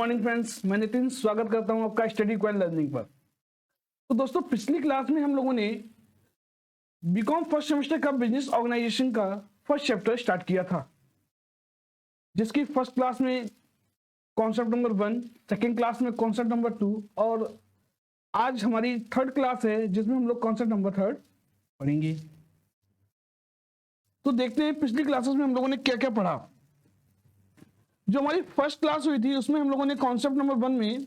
Morning friends, मैं नितिन स्वागत करता हूं आपका स्टडी क्वेल लर्निंग पर। तो दोस्तों, पिछली क्लास में हम लोगों ने बीकॉम फर्स्ट सेमेस्टर का बिजनेस ऑर्गेनाइजेशन का फर्स्ट चैप्टर स्टार्ट किया था, जिसकी फर्स्ट क्लास में कॉन्सेप्ट नंबर 1, सेकेंड क्लास में कॉन्सेप्ट नंबर 2 और आज हमारी थर्ड क्लास है जिसमें हम लोग कॉन्सेप्ट नंबर 3 पढ़ेंगे। तो देखते हैं पिछली क्लासेस में हम लोगों ने क्या क्या पढ़ा। जो हमारी फर्स्ट क्लास हुई थी उसमें हम लोगों ने कॉन्सेप्ट नंबर 1 में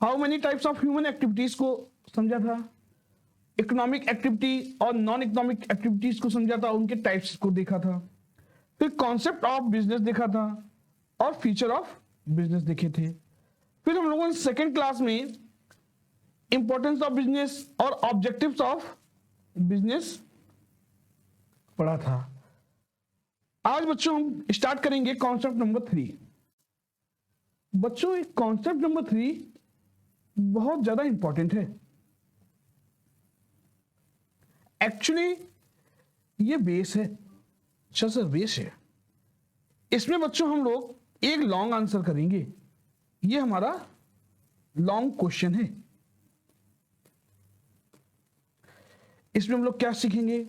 how many types of human activities को समझा था, इकोनॉमिक एक्टिविटी और नॉन इकोनॉमिक एक्टिविटीज को समझा था, उनके टाइप्स को देखा था। फिर कॉन्सेप्ट ऑफ बिजनेस देखा था और फीचर ऑफ बिजनेस देखे थे। फिर हम लोगों ने सेकेंड क्लास में इंपॉर्टेंस ऑफ बिजनेस और ऑब्जेक्टिव्स ऑफ बिजनेस पढ़ा था। आज बच्चों हम स्टार्ट करेंगे कॉन्सेप्ट नंबर 3। बच्चों, कॉन्सेप्ट नंबर 3 बहुत ज्यादा इंपॉर्टेंट है। एक्चुअली ये बेस है। अच्छा सर, बेस है। इसमें बच्चों हम लोग एक लॉन्ग आंसर करेंगे। ये हमारा लॉन्ग क्वेश्चन है। इसमें हम लोग क्या सीखेंगे?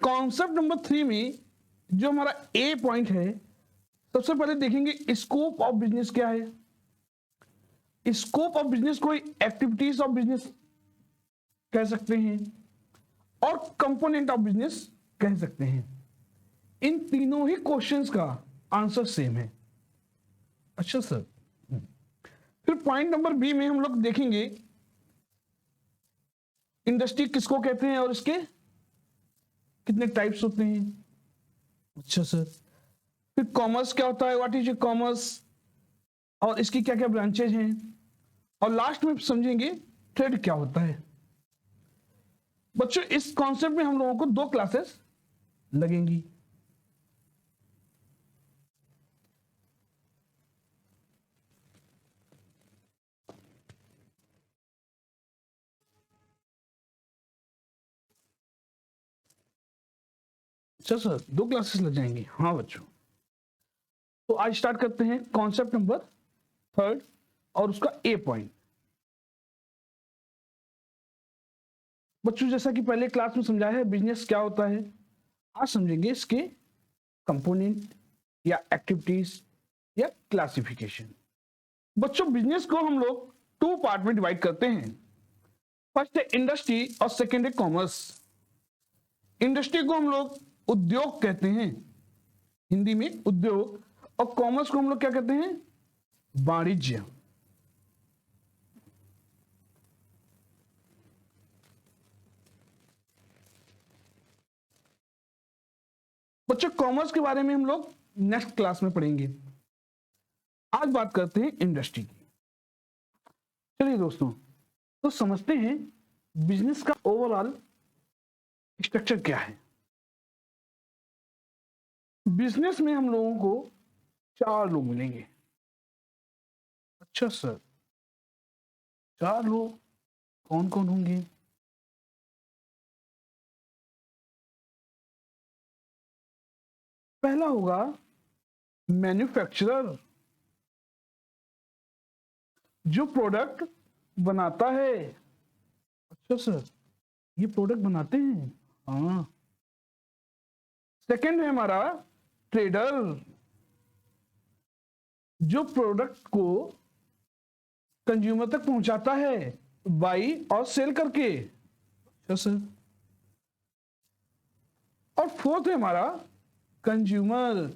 कॉन्सेप्ट नंबर 3 में जो हमारा ए पॉइंट है, सबसे पहले देखेंगे स्कोप ऑफ बिजनेस क्या है। स्कोप ऑफ बिजनेस को एक्टिविटीज ऑफ बिजनेस कह सकते हैं और कंपोनेंट ऑफ बिजनेस कह सकते हैं। इन तीनों ही क्वेश्चंस का आंसर सेम है। अच्छा सर। फिर पॉइंट नंबर बी में हम लोग देखेंगे इंडस्ट्री किसको कहते हैं और इसके कितने टाइप्स होते हैं। अच्छा सर। फिर कॉमर्स क्या होता है, व्हाट इज कॉमर्स, और इसकी क्या क्या ब्रांचेज हैं, और लास्ट में समझेंगे ट्रेड क्या होता है। बच्चों, इस कॉन्सेप्ट में हम लोगों को 2 क्लासेस लगेंगी। अच्छा सर, 2 क्लासेस लग जाएंगी। हाँ बच्चों, तो आज स्टार्ट करते हैं कॉन्सेप्ट नंबर 3 और उसका ए पॉइंट। बच्चों, जैसा कि पहले क्लास में समझाया है बिजनेस क्या होता है, आज समझेंगे इसके कंपोनेंट या एक्टिविटीज या क्लासिफिकेशन। बच्चों, बिजनेस को हम लोग 2 पार्ट में डिवाइड करते हैं। फर्स्ट है इंडस्ट्री और सेकेंड है कॉमर्स। इंडस्ट्री को हम लोग उद्योग कहते हैं, हिंदी में उद्योग, और कॉमर्स को हम लोग क्या कहते हैं? वाणिज्य। बच्चों, कॉमर्स के बारे में हम लोग नेक्स्ट क्लास में पढ़ेंगे। आज बात करते हैं इंडस्ट्री की। चलिए दोस्तों, तो समझते हैं बिजनेस का ओवरऑल स्ट्रक्चर क्या है। बिजनेस में हम लोगों को 4 लोग मिलेंगे। अच्छा सर, 4 लोग कौन कौन होंगे? पहला होगा मैन्युफैक्चरर, जो प्रोडक्ट बनाता है। अच्छा सर, ये प्रोडक्ट बनाते हैं। हाँ। सेकंड है हमारा ट्रेडर, जो प्रोडक्ट को कंज्यूमर तक पहुंचाता है बाई और सेल करके। अच्छा सर। और फोर्थ है हमारा कंज्यूमर,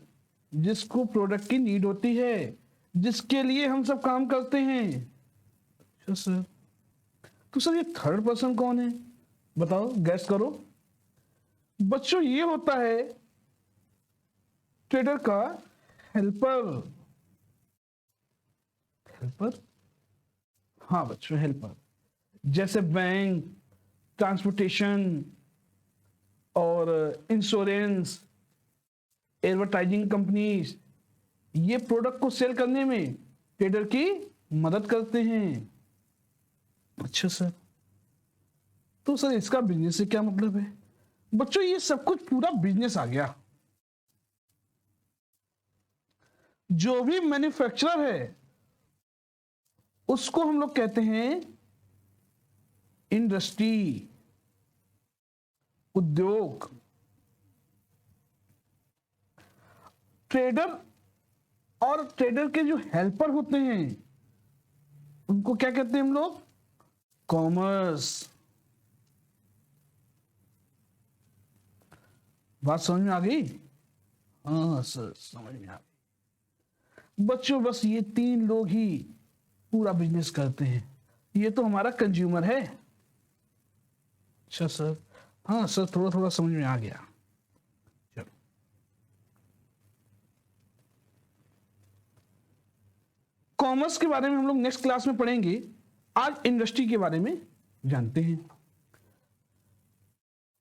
जिसको प्रोडक्ट की नीड होती है, जिसके लिए हम सब काम करते हैं। अच्छा सर। तो सर, ये थर्ड पर्सन कौन है? बताओ, गैस करो। बच्चों, ये होता है ट्रेडर का हेल्पर। हेल्पर? हाँ बच्चों, हेल्पर। जैसे बैंक, ट्रांसपोर्टेशन और इंश्योरेंस, एडवर्टाइजिंग कंपनीज, ये प्रोडक्ट को सेल करने में ट्रेडर की मदद करते हैं। अच्छा सर। तो सर, इसका बिजनेस से क्या मतलब है? बच्चों, ये सब कुछ पूरा बिजनेस आ गया। जो भी मैन्युफैक्चरर है उसको हम लोग कहते हैं इंडस्ट्री, उद्योग। ट्रेडर और ट्रेडर के जो हेल्पर होते हैं उनको क्या कहते हैं हम लोग? कॉमर्स। बात समझ में आ गई? हाँ सर, समझ में आ गई। बच्चों बस ये 3 लोग ही पूरा बिजनेस करते हैं। ये तो हमारा कंज्यूमर है। अच्छा सर, हाँ सर, थोड़ा थोड़ा समझ में आ गया। चलो, कॉमर्स के बारे में हम लोग नेक्स्ट क्लास में पढ़ेंगे। आज इंडस्ट्री के बारे में जानते हैं।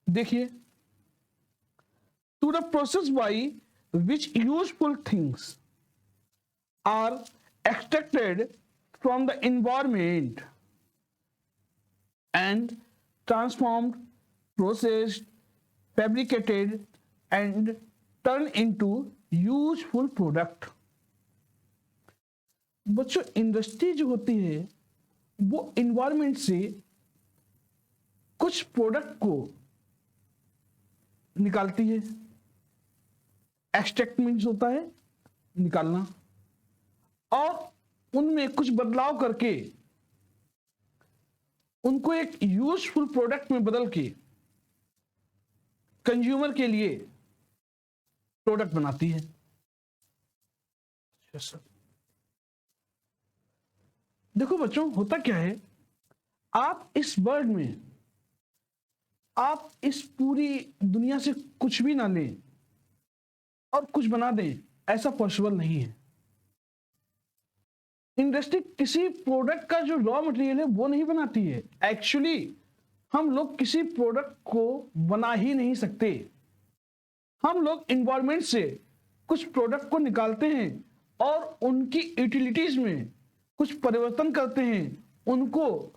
देखिए, to the process by which useful things are extracted from the environment and transformed, processed, fabricated and turned into useful product। बच्चों, इंडस्ट्री जो होती है वो इन्वायरमेंट से कुछ प्रोडक्ट को निकालती है। एक्सट्रैक्ट मीन्स होता है निकालना, और उनमें कुछ बदलाव करके उनको एक यूजफुल प्रोडक्ट में बदल के कंज्यूमर के लिए प्रोडक्ट बनाती है। yes, देखो बच्चों, होता क्या है, आप इस वर्ल्ड में, आप इस पूरी दुनिया से कुछ भी ना लें और कुछ बना दें, ऐसा पॉसिबल नहीं है। इंडस्ट्री किसी प्रोडक्ट का जो रॉ मटेरियल है वो नहीं बनाती है। एक्चुअली हम लोग किसी प्रोडक्ट को बना ही नहीं सकते। हम लोग एनवायरनमेंट से कुछ प्रोडक्ट को निकालते हैं और उनकी यूटिलिटीज में कुछ परिवर्तन करते हैं, उनको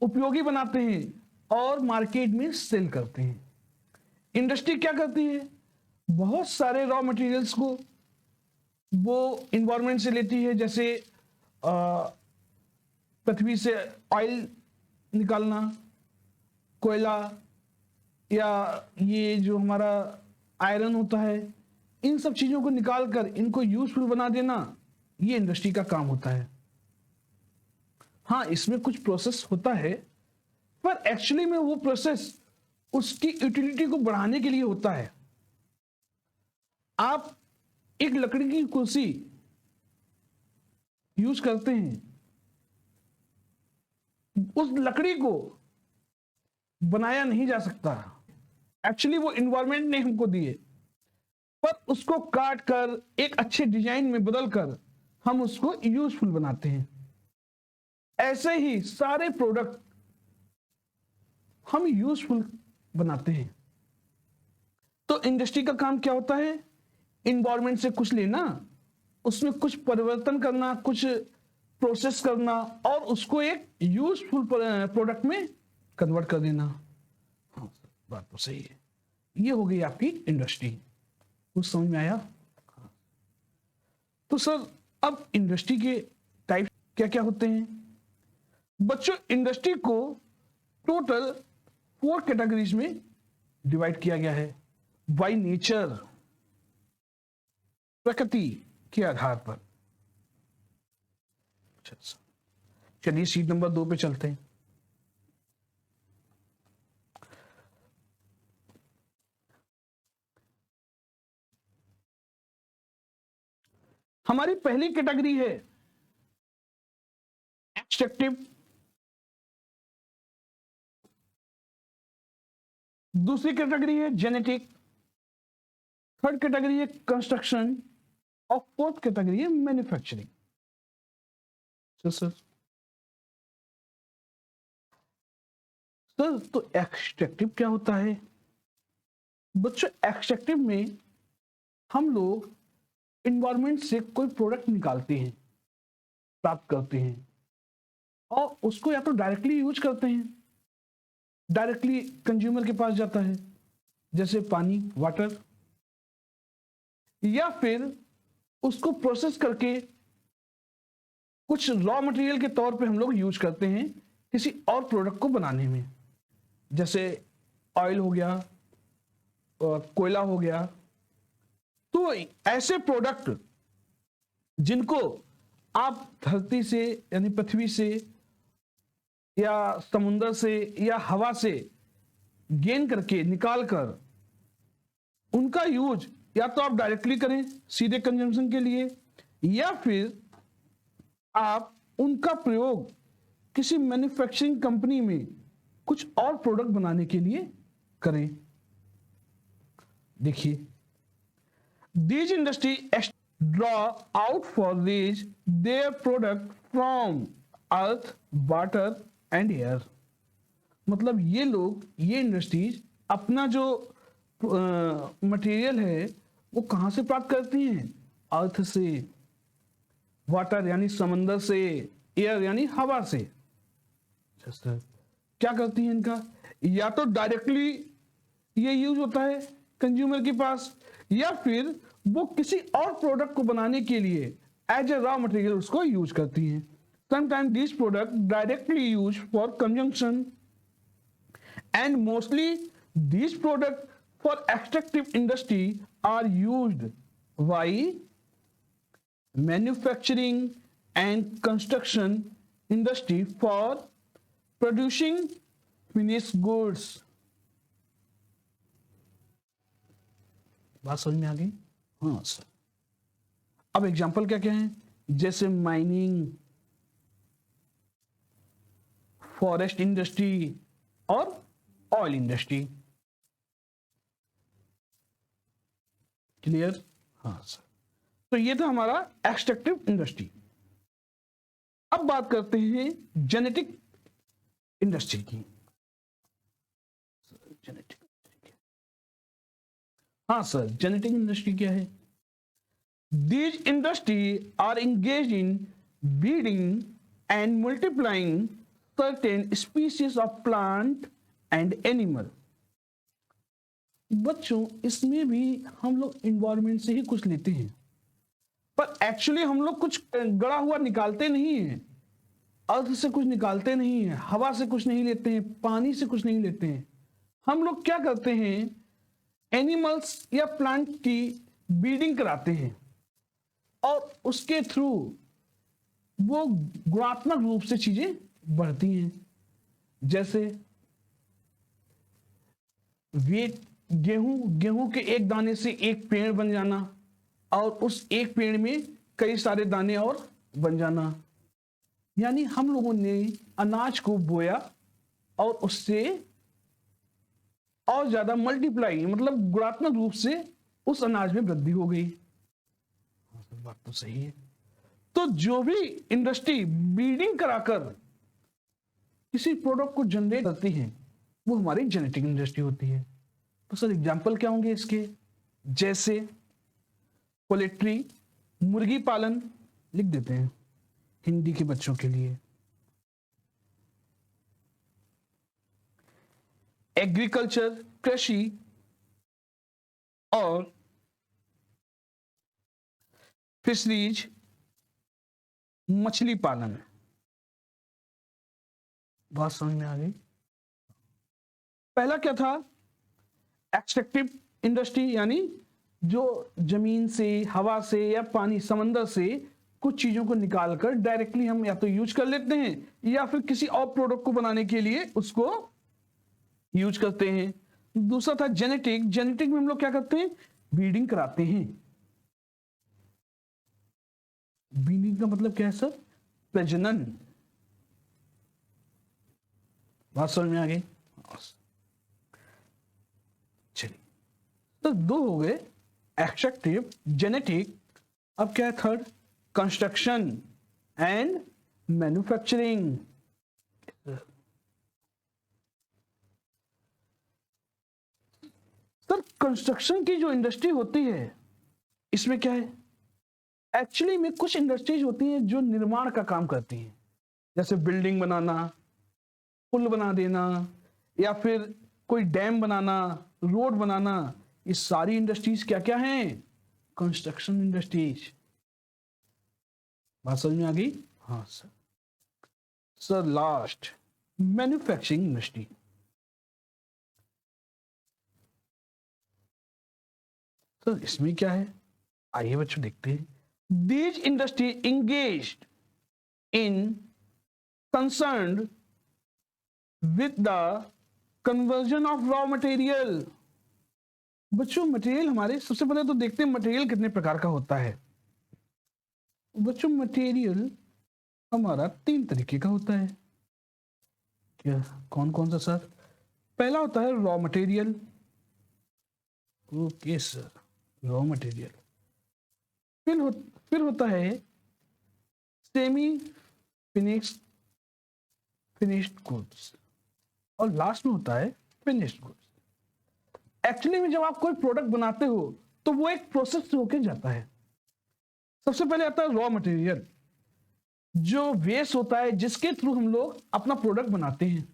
उपयोगी बनाते हैं और मार्केट में सेल करते हैं। इंडस्ट्री क्या करती है, बहुत सारे रॉ मटेरियल्स को वो एनवायरनमेंट से लेती है, जैसे पृथ्वी से ऑयल निकालना, कोयला, या ये जो हमारा आयरन होता है, इन सब चीजों को निकालकर इनको यूजफुल बना देना, ये इंडस्ट्री का काम होता है। हाँ, इसमें कुछ प्रोसेस होता है, पर एक्चुअली में वो प्रोसेस उसकी यूटिलिटी को बढ़ाने के लिए होता है। आप एक लकड़ी की कुर्सी यूज करते हैं, उस लकड़ी को बनाया नहीं जा सकता। एक्चुअली वो एनवायरनमेंट ने हमको दिए, पर उसको काट कर एक अच्छे डिजाइन में बदलकर हम उसको यूजफुल बनाते हैं। ऐसे ही सारे प्रोडक्ट हम यूजफुल बनाते हैं। तो इंडस्ट्री का काम क्या होता है, एनवायरनमेंट से कुछ लेना, उसमें कुछ परिवर्तन करना, कुछ प्रोसेस करना और उसको एक यूजफुल प्रोडक्ट में कन्वर्ट कर देना। हाँ, बात तो सही है। ये हो गई आपकी इंडस्ट्री। कुछ समझ में आया? तो सर, अब इंडस्ट्री के टाइप क्या क्या होते हैं? बच्चों, इंडस्ट्री को टोटल 4 कैटेगरीज में डिवाइड किया गया है बाय नेचर, प्रकृति के आधार पर। चलिए सीट नंबर 2 पे चलते हैं। हमारी पहली कैटेगरी है एक्सट्रैक्टिव, दूसरी कैटेगरी है जेनेटिक, थर्ड कैटेगरी है कंस्ट्रक्शन और फोर्थ कैटेगरी है मैन्युफैक्चरिंग। सर तो एक्सट्रैक्टिव क्या होता है? बच्चों, एक्सट्रैक्टिव में हम लोग एनवायरनमेंट से कोई प्रोडक्ट निकालते हैं, प्राप्त करते हैं और उसको या तो डायरेक्टली यूज करते हैं, डायरेक्टली कंज्यूमर के पास जाता है, जैसे पानी, वाटर, या फिर उसको प्रोसेस करके कुछ रॉ मटेरियल के तौर पे हम लोग यूज करते हैं किसी और प्रोडक्ट को बनाने में, जैसे ऑयल हो गया, कोयला हो गया। तो ऐसे प्रोडक्ट जिनको आप धरती से यानी पृथ्वी से या समुद्र से या हवा से गेन करके निकाल कर उनका यूज या तो आप डायरेक्टली करें सीधे कंजम्पशन के लिए, या फिर आप उनका प्रयोग किसी मैन्युफैक्चरिंग कंपनी में कुछ और प्रोडक्ट बनाने के लिए करें। देखिए, these industry draw out for these their product from earth, water and air। मतलब ये लोग, ये इंडस्ट्रीज अपना जो मटेरियल है वो कहां से प्राप्त करती हैं? अर्थ से, वाटर यानी समंदर से, एयर यानी हवा से। क्या करती हैं इनका? या तो डायरेक्टली ये यूज होता है कंज्यूमर के पास, या फिर वो किसी और प्रोडक्ट को बनाने के लिए एज ए रॉ मटेरियल उसको यूज करती हैं। Sometime this product directly use for consumption and mostly this product for extractive industry are used by manufacturing and construction industry for producing finished goods. बात समझ में आ गई? हाँ सर। अब example क्या क्या है? जैसे माइनिंग, फॉरेस्ट इंडस्ट्री और ऑयल इंडस्ट्री। क्लियर? हाँ सर। तो ये था हमारा एक्सट्रैक्टिव इंडस्ट्री। अब बात करते हैं जेनेटिक इंडस्ट्री की। जेनेटिक, हाँ सर, जेनेटिक इंडस्ट्री क्या है? These industry are engaged in breeding and multiplying certain species of plant and animal। बच्चों, इसमें भी हम लोग इन्वायरमेंट से ही कुछ लेते हैं, पर एक्चुअली हम लोग कुछ गड़ा हुआ निकालते नहीं हैं, अर्थ से कुछ निकालते नहीं हैं, हवा से कुछ नहीं लेते हैं, पानी से कुछ नहीं लेते हैं। हम लोग क्या करते हैं? एनिमल्स या प्लांट की ब्रीडिंग कराते हैं और उसके थ्रू वो गुणात्मक रूप से चीजें बढ़ती हैं। जैसे वेट, गेहूं के एक दाने से एक पेड़ बन जाना और उस एक पेड़ में कई सारे दाने और बन जाना। यानी हम लोगों ने अनाज को बोया और उससे और ज्यादा मल्टीप्लाई, मतलब गुणात्मक रूप से उस अनाज में वृद्धि हो गई। बात तो सही है। तो जो भी इंडस्ट्री ब्रीडिंग कराकर किसी प्रोडक्ट को जनरेट करती है वो हमारी जेनेटिक इंडस्ट्री होती है। तो सर एग्जांपल क्या होंगे इसके? जैसे पोल्ट्री, मुर्गी पालन, लिख देते हैं हिंदी के बच्चों के लिए। एग्रीकल्चर, कृषि और फिशरीज, मछली पालन। बात समझ में आ गई? पहला क्या था? एक्सट्रैक्टिव इंडस्ट्री, यानी जो जमीन से, हवा से या पानी, समंदर से कुछ चीजों को निकालकर डायरेक्टली हम या तो यूज कर लेते हैं या फिर किसी और प्रोडक्ट को बनाने के लिए उसको यूज करते हैं। दूसरा था जेनेटिक। जेनेटिक में हम लोग क्या करते हैं? ब्रीडिंग कराते हैं। ब्रीडिंग का मतलब क्या है सर? प्रजनन। बात समझ में आ गई? चलिए, तो दो हो गए, एक्सट्रैक्टिव, जेनेटिक। अब क्या है third? Construction and manufacturing. Sir construction की जो इंडस्ट्री होती है इसमें क्या है? एक्चुअली में कुछ इंडस्ट्रीज होती हैं जो निर्माण का काम करती हैं, जैसे बिल्डिंग बनाना, पुल बना देना, या फिर कोई डैम बनाना, रोड बनाना। ये सारी इंडस्ट्रीज क्या क्या हैं? Construction industries. बात समझ में आ गई? हाँ sir. Sir last, manufacturing industry. Sir इसमें क्या है, आइए बच्चों देखते हैं। These industry engaged in concerned with the conversion of raw material. बच्चों मटेरियल हमारे, सबसे पहले तो देखते हैं मटेरियल कितने प्रकार का होता है। बच्चों मटेरियल हमारा 3 तरीके का होता है। क्या, कौन कौन सा सर? पहला होता है raw material. Okay sir, raw material. फिर होता है सेमी फिनिश्ड गुड्स, और लास्ट में होता है फिनिश्ड गुड्स। एक्चुअली में जब आप कोई प्रोडक्ट बनाते हो तो वो एक प्रोसेस से होके जाता है। सबसे पहले आता है रॉ मटेरियल, जो वेस्ट होता है, जिसके थ्रू हम लोग अपना प्रोडक्ट बनाते हैं।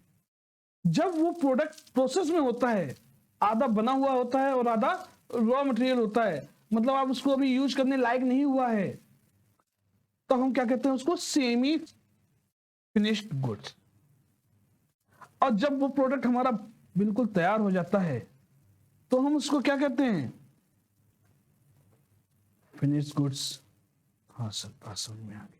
जब वो प्रोडक्ट प्रोसेस में होता है, आधा बना हुआ होता है और आधा रॉ मटेरियल होता है, मतलब आप उसको अभी यूज करने लायक नहीं हुआ है, तो हम क्या कहते हैं उसको, सेमी फिनिश्ड गुड्स। और जब वो प्रोडक्ट हमारा बिल्कुल तैयार हो जाता है तो हम उसको क्या कहते हैं, फिनिश्ड गुड्स। हाँ सर, बात समझ में आ गई।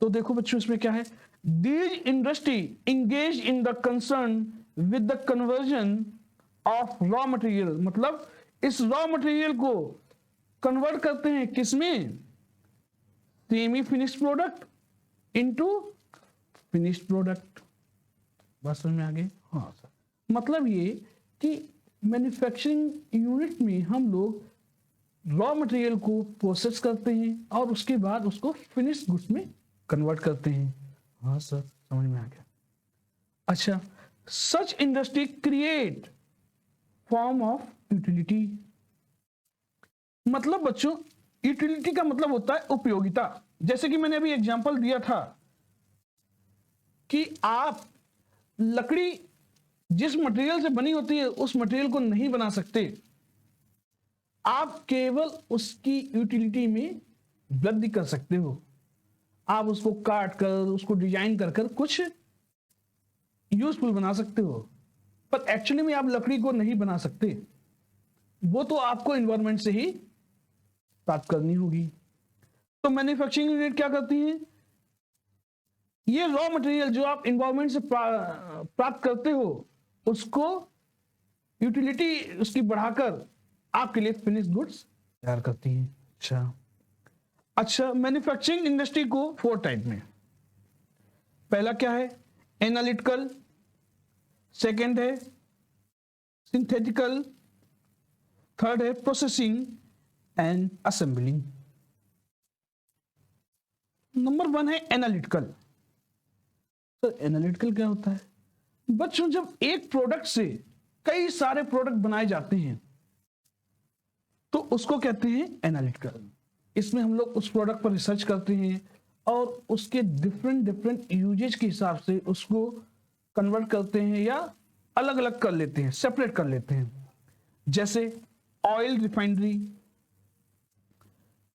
तो देखो बच्चों इसमें क्या है, these industry engage in the concern with the conversion of raw material, मतलब इस रॉ मटेरियल को कन्वर्ट करते हैं किसमें, semi finished product into finished product. बात समझ में आ गई? हाँ सर, मतलब ये कि मैन्युफैक्चरिंग यूनिट में हम लोग रॉ मटेरियल को प्रोसेस करते हैं और उसके बाद उसको फिनिश्ड गुड्स में कन्वर्ट करते हैं। हाँ सर, समझ में आ गया। अच्छा, such industry create form of utility. मतलब बच्चों, यूटिलिटी का मतलब होता है उपयोगिता। जैसे कि मैंने अभी एग्जांपल दिया था कि आप लकड़ी जिस मटेरियल से बनी होती है उस मटेरियल को नहीं बना सकते, आप केवल उसकी यूटिलिटी में वृद्धि कर सकते हो। आप उसको काट कर, उसको डिजाइन कर कर कुछ यूजफुल बना सकते हो, पर एक्चुअली में आप लकड़ी को नहीं बना सकते, वो तो आपको एनवायरनमेंट से ही प्राप्त करनी होगी। तो मैन्युफैक्चरिंग यूनिट क्या करती है, ये रॉ मटेरियल जो आप एनवायरनमेंट से प्राप्त करते हो उसको यूटिलिटी उसकी बढ़ाकर आपके लिए फिनिश गुड्स तैयार करती है। अच्छा, मैन्युफैक्चरिंग इंडस्ट्री को 4 टाइप में। पहला क्या है, एनालिटिकल। सेकंड है सिंथेटिकल। थर्ड है प्रोसेसिंग एंड असेंबलिंग। नंबर 1 है एनालिटिकल। तो एनालिटिकल क्या होता है बच्चों, जब एक प्रोडक्ट से कई सारे प्रोडक्ट बनाए जाते हैं तो उसको कहते हैं एनालिटिकल। इसमें हम लोग उस प्रोडक्ट पर रिसर्च करते हैं और उसके डिफरेंट यूजेज के हिसाब से उसको कन्वर्ट करते हैं या अलग अलग कर लेते हैं, सेपरेट कर लेते हैं। जैसे ऑयल रिफाइनरी,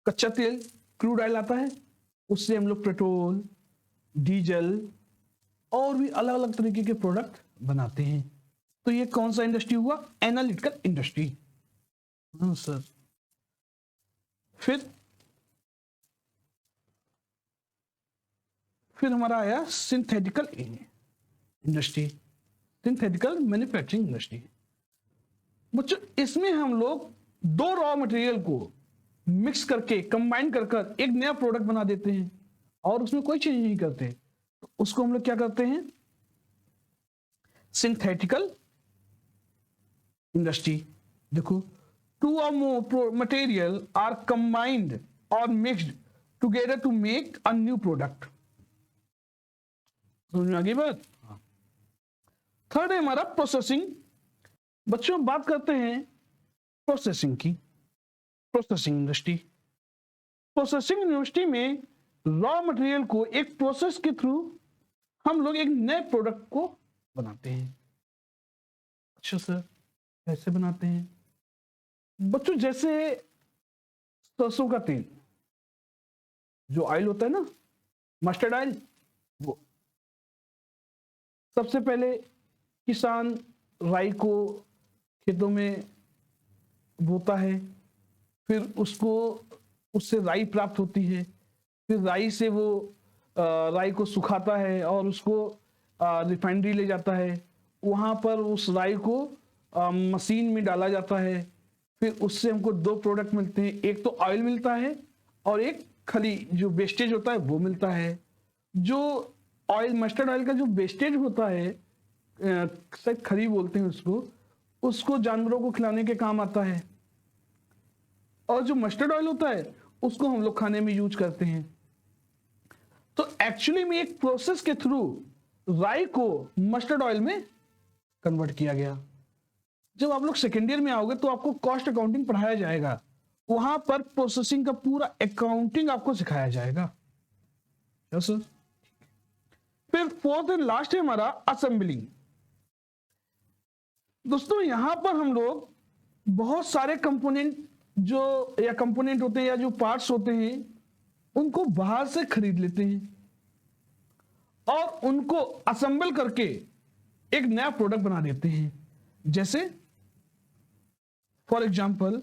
कच्चा तेल, क्रूड ऑयल आता है, उससे हम लोग पेट्रोल, डीजल और भी अलग अलग तरीके के प्रोडक्ट बनाते हैं। तो ये कौन सा इंडस्ट्री हुआ, एनालिटिकल इंडस्ट्री। हाँ सर। फिर हमारा आया synthetical industry, synthetical manufacturing industry. बच्चों इसमें हम लोग 2 रॉ मटेरियल को मिक्स करके, कंबाइन कर एक नया प्रोडक्ट बना देते हैं और उसमें कोई चेंज नहीं करते, तो उसको हम लोग क्या करते हैं, सिंथेटिकल इंडस्ट्री। देखो, 2 or more material are combined or mixed together to make a new product। समझ में आ गई बात? थर्ड है हमारा प्रोसेसिंग। बच्चों बात करते हैं प्रोसेसिंग की, प्रोसेसिंग इंडस्ट्री। प्रोसेसिंग इंडस्ट्री में रॉ मटेरियल को एक प्रोसेस के थ्रू हम लोग एक नए प्रोडक्ट को बनाते हैं। अच्छा सर, कैसे बनाते हैं बच्चों? जैसे सरसों का तेल, जो ऑयल होता है ना, मस्टर्ड ऑयल वो सबसे पहले किसान राई को खेतों में बोता है, फिर उसको उससे राई प्राप्त होती है, फिर राई से वो राई को सुखाता है और उसको रिफाइनरी ले जाता है। वहाँ पर उस राई को मशीन में डाला जाता है, फिर उससे हमको दो प्रोडक्ट मिलते हैं, एक तो ऑयल मिलता है और एक खली जो वेस्टेज होता है वो मिलता है। जो ऑयल मस्टर्ड ऑयल का जो वेस्टेज होता है, शायद खली बोलते हैं उसको, उसको जानवरों को खिलाने के काम आता है, और जो मस्टर्ड ऑयल होता है उसको हम लोग खाने में यूज करते हैं। तो एक्चुअली में एक प्रोसेस के थ्रू राई को मस्टर्ड ऑयल में कन्वर्ट किया गया। जब आप लोग सेकेंड ईयर में आओगे तो आपको कॉस्ट अकाउंटिंग पढ़ाया जाएगा, वहां पर प्रोसेसिंग का पूरा अकाउंटिंग आपको सिखाया जाएगा। Yes sir. फिर फोर्थ एंड लास्ट है हमारा असेंबलिंग। दोस्तों यहां पर हम लोग बहुत सारे कंपोनेंट जो या कंपोनेंट होते हैं या जो पार्ट्स होते हैं उनको बाहर से खरीद लेते हैं और उनको असेंबल करके एक नया प्रोडक्ट बना देते हैं। जैसे फॉर एग्जाम्पल